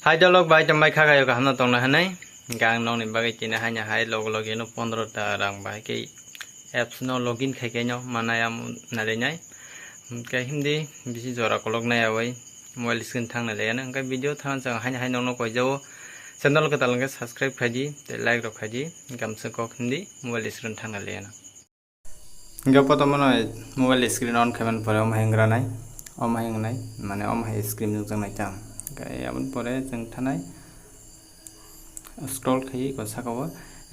Hai dolog bai tambai khagayo ka hamna tongna hanai gang nong ni bagai tina hanya hai log no 15 ta rang bai ke apps no login khai ke no manayam nalenya ke hindi bisi jora kolog na yawai mobile screen thang na le na ka video thang chang hanya hai nong no ko jawo channel ka talang subscribe khaji te like ro khaji gamse ko hindi mobile screen thang na le na gapo to mano mobile screen on khaman pore om hengra nai om heng nai mane om hai screen jang nai tam Yaman pore jeng thanai scroll khai ko sakawa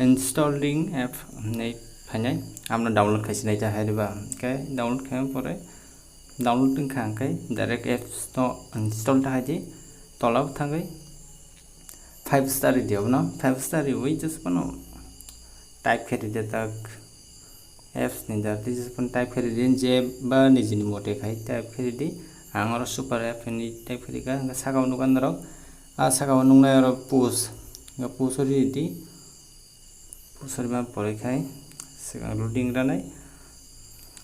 installing app nei phanai amna download khai sinai ja hariba ke download khai pore download tung khang kai direct apps to install ta haji tolab thangai 5 star dio no 5 star we just pano type khai de tak apps ni da this is pon type khai de je ba ni jini mote khai type khai de angor super app ni type khai ka sakaw nukan rok a sakaw nungnai ro push ga pushori di pushori ma pore khai sigang loading ranai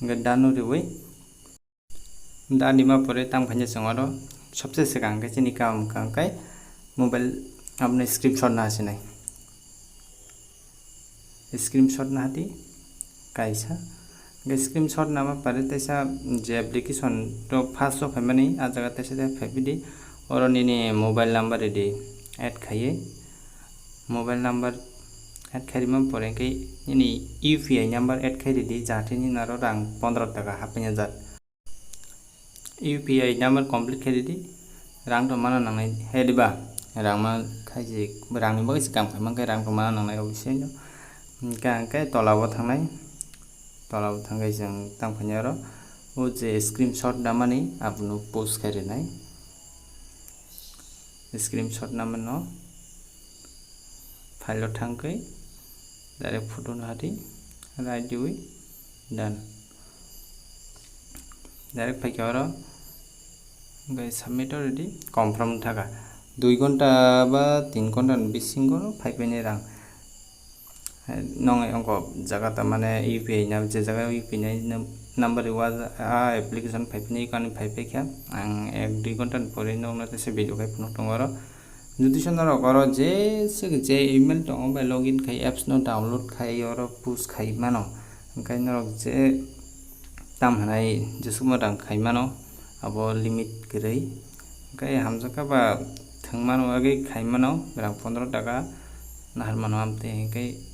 ga danu ri we dani ma pore tang phanye sangaro सबसे sigang ka chini kam kang kai mobile apne screenshot na asinai screenshot na hati kaisa screenshot nama pare tesa je application to first of family a jaga tesa de fbd oroni ni mobile number di add khaye mobile number add kharima pore kai ni upi number add khairi di jate ni naro rang 15 taka hapenya jat upi number complete khairi di rang to mana nangai hediba rang ma khaiji rang ni bagi kam khai mangai rang to mana nangai obisai no ka kai tolawo thangnai tolab thangai jeng tang phanyaro o je screenshot namani apnu post kare nai screenshot namano file lo thangkai direct photo na hati right diwi done direct phaikaro gai submit already confirm thaka 2 ঘন্টা বা 3 ঘন্টা bisingo phaipeni rang nongai ongko jaga ta mane UPI na je jaga UPI number was application 5 ni kan 5 kya ang 1-2 ঘন্টা pore nongna te se video kai phno tongaro যদি সন্ধান করো যে যে email তো বা লগইন খাই অ্যাপস নো ডাউনলোড খাই আর পুশ খাই মানো ওখানে নরক যে দাম হানাই যে সময় রাং খাই মানো আবো লিমিট গরই ওখানে হামজাকা বা থাং মানো আগে খাই মানো রাং 15 টাকা নাহার মানো আমতে ওখানে